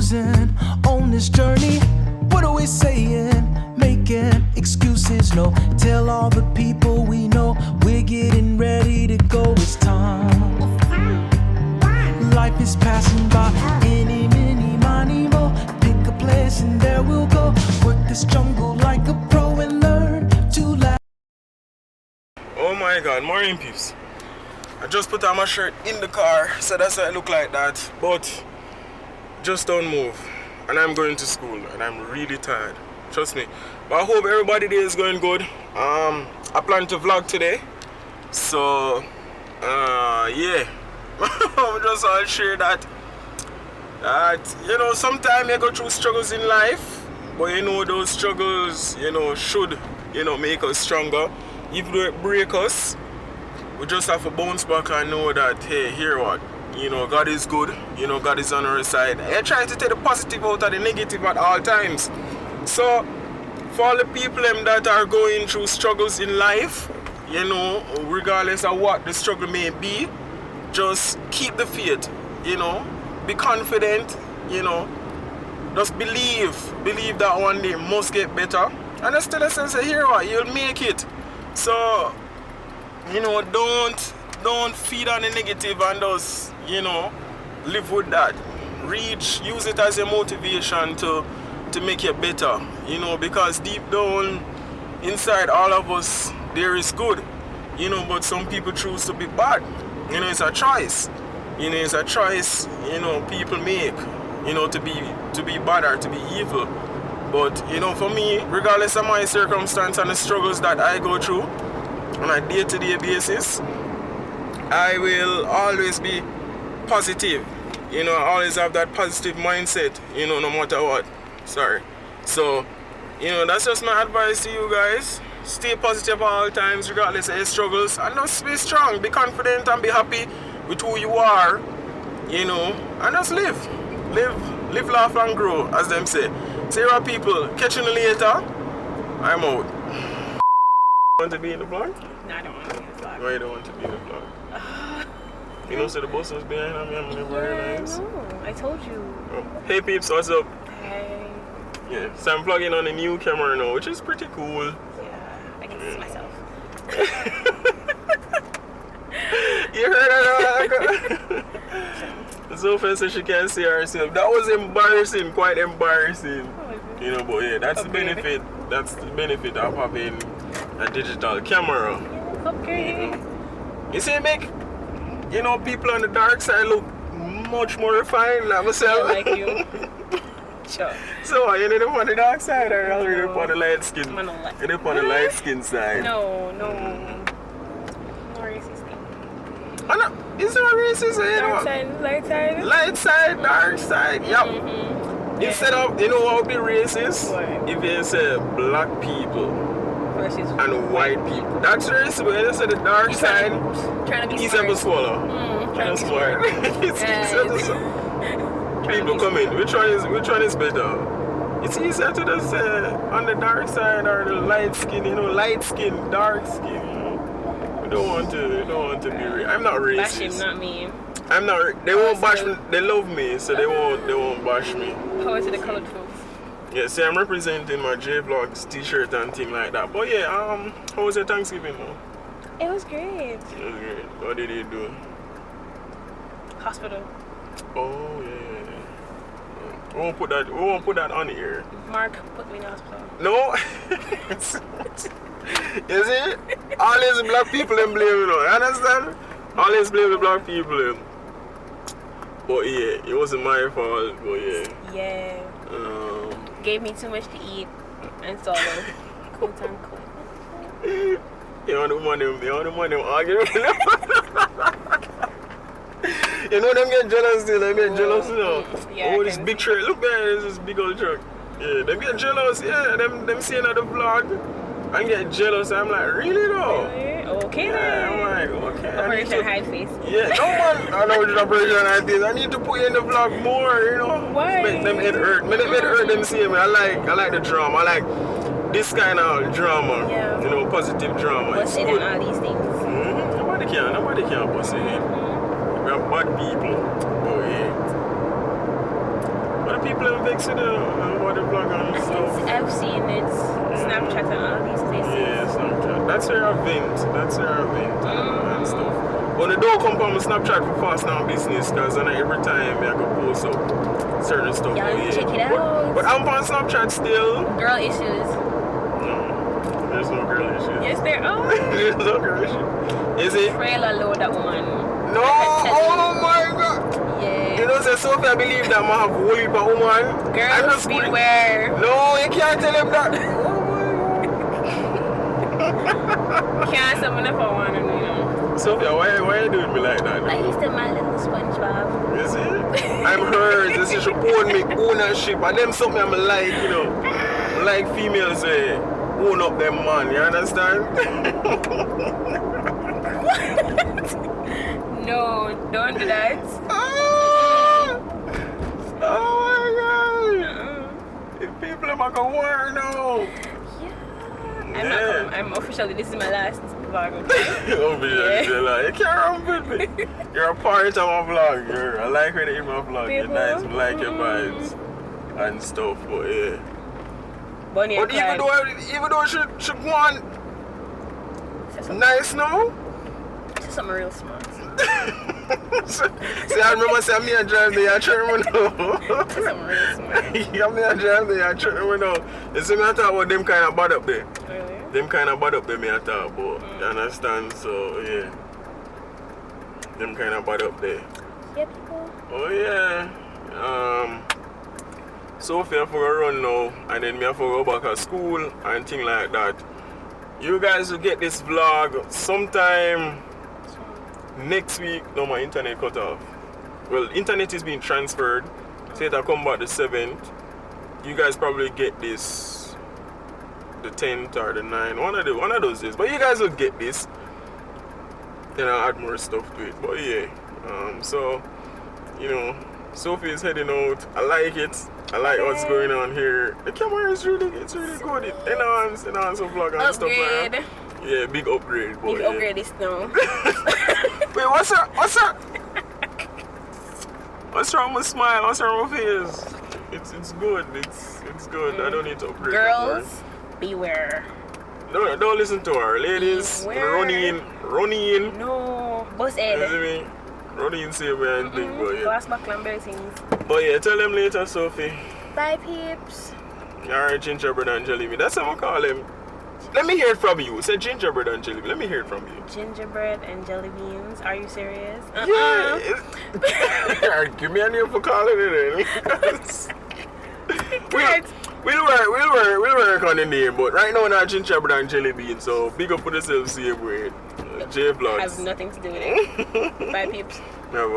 cruising on this journey. What are we saying? Making excuses, no. Tell all the people we know we're getting ready to go. It's time. Life is passing by. Any, mini, money, mo. Pick a place and there we'll go. Work this jungle like a pro and learn to laugh. Oh my God, morning peeps. I just put on my shirt in the car, so that's why I look like that. But just don't move. And I'm going to school and I'm really tired. Trust me. But I hope everybody there is going good. I plan to vlog today. So yeah. I'm just all share that you know, sometimes you go through struggles in life, but you know those struggles, you know, should, you know, make us stronger. Even though it break us, we just have to bounce back and know that, hey, hear what? You know, God is good. You know, God is on our side. I try to take the positive out of the negative at all times. So, for all the people that are going through struggles in life, you know, regardless of what the struggle may be, just keep the faith, you know. Be confident, you know. Just believe that one day must get better. And just tell yourself, say, hear what? You'll make it. So, you know, don't feed on the negative and just, you know, live with that. Use it as a motivation to make you better, you know, because deep down inside all of us there is good, you know, but some people choose to be bad. You know, it's a choice. You know, it's a choice, you know, people make, you know, to be bad or to be evil. But, you know, for me, regardless of my circumstance and the struggles that I go through on a day-to-day basis, I will always be positive. You know, I always have that positive mindset, you know, no matter what. Sorry. So, you know, that's just my advice to you guys. Stay positive at all times, regardless of your struggles. And just be strong, be confident and be happy with who you are, you know, and just live, laugh and grow, as them say. Sarah people, catch you later. I'm out. Want to be in the vlog? No, I don't want to be in the vlog. Why you don't want to be in the vlog? You know, so the boss was behind me, I'm very nice. No, I told you. Oh. Hey peeps, what's up? Hey. Yeah, so I'm vlogging on a new camera now, which is pretty cool. Yeah, I can see myself. You heard her? Sophia said she can't see herself. That was embarrassing, quite embarrassing. You know, but yeah, that's the benefit. That's the benefit of having a digital camera. Okay. You see, make, you know, people on the dark side look much more refined than myself. I like you. Sure. So, you know, on the dark side or are you on the light skin? I'm on the light. You're on the light skin side. No. No racist thing. Oh, no. It's not racist, you know. Dark side, light side. Light side, dark side, yep. Instead of, you know what would be racist? What? If you say black people Versus and white people. That's racist, but you say the dark side, trying to be easier to swallow. trying to be smart. It's easier to swallow. People come in, which one is better? It's easier to just say on the dark side or the light skin, you know, light skin, dark skin, you know. We don't want to be I'm not racist. Bash him, not me. I'm not. They won't bash me. They love me, so they won't bash me. Power to the colored folks. Yeah, see, I'm representing my JVLOGS t-shirt and thing like that. But yeah, how was your Thanksgiving though? It was great. It was great. What did you do? Hospital. Oh yeah. We won't put that on here. Mark put me in the hospital. No. You see? All these black people them blame, you know. You understand? Always blame the black people. But yeah, it wasn't my fault. But yeah. Yeah. Gave me too much to eat and so quote unquote. You know the money arguing. You know them get jealous still, them get jealous, you know. Yeah, Oh, this big truck. Look there, this big old truck. Yeah, them get jealous, yeah, them seeing at the vlog and get jealous. I'm like, really though? Really? Okay yeah, then. I'm like, okay. Operation Hide Face. Yeah, no man, I know what Operation Hide Face. I need to put you in the vlog more, you know. Why? Make them head hurt. Make them head hurt them see me. I like the drama. I like this kind of drama. Yeah. You know, positive drama. What's in all these things? Nobody can bust it in. We have bad people. Oh yeah. What the people in vex with about the vlog and stuff. I've seen it. Snapchat and all these places. Yeah, Snapchat. That's where I vent. And stuff. But the don't come from my Snapchat for fast now business because then every time I go post up certain stuff. Y'all check it out. But I'm on Snapchat still. Girl issues. No, there's no girl issues. Yes, there are. There's no girl issue. Is it? Trailer load that one. No! Oh my god! Yeah. You know, say Sophia, I believe that I have a whole heap of woman. Girls beware. No, you can't tell him that. Can't summon up for one, you know. Sophia, why are you doing me like that? Like he's the my little SpongeBob. Is it? I'm hers. This is own me ownership. And them something I'm like, you know. Like females own up them man, you understand? No, don't do that. Oh my god! If people are going to war now. Yeah. I'm officially, this is my last vlog. Obviously, you can't run with me. You're a part of my vlog. I like when you eat my vlog. You're nice, I like your vibes and stuff, but yeah. Bonnie but even though she go on nice now. She's something real smart. See, I remember saying me and drive there, I try to know. She's something real smart. Yeah, me and drive there, I try to know. You see me I talk about them kind of bad up there. Really? Them kind of bad up there me I talk about. You understand? So yeah. Them kind of bad up there. Yeah, people. Oh yeah. Sophia for a run now, and then me have to go back to school and things like that. You guys will get this vlog sometime next week. No, my internet cut off. Well, internet is being transferred. Say it'll come back the 7th. You guys probably get this the 10th or the 9th. One of those days. But you guys will get this. Then I'll add more stuff to it. But yeah. So, you know, Sophie is heading out. I like it. I like what's going on here. The camera is really good. It enhance the vlog and stuff like that. Yeah, big upgrade. Boy, big upgrade is now. Wait, what's up? What's wrong with smile? What's wrong with face? It's good. It's good. I don't need to upgrade. Girls, beware. No, don't listen to her. Ladies, run in. No, boss Ed. You see me? Run in, save me and think, but yeah. Last back and things. But yeah, tell them later, Sophie. Bye, peeps. Alright, gingerbread and jelly bean. That's what I'm calling him. Let me hear it from you. Say gingerbread and jelly bean. Let me hear it from you. Gingerbread and jelly beans. Are you serious? Yeah. Give me a name for calling it then. We'll work on the name, but right now not gingerbread and jelly bean. So big up for yourself, same way. JVLOGS. Has nothing to do with it. Bye, peeps. No.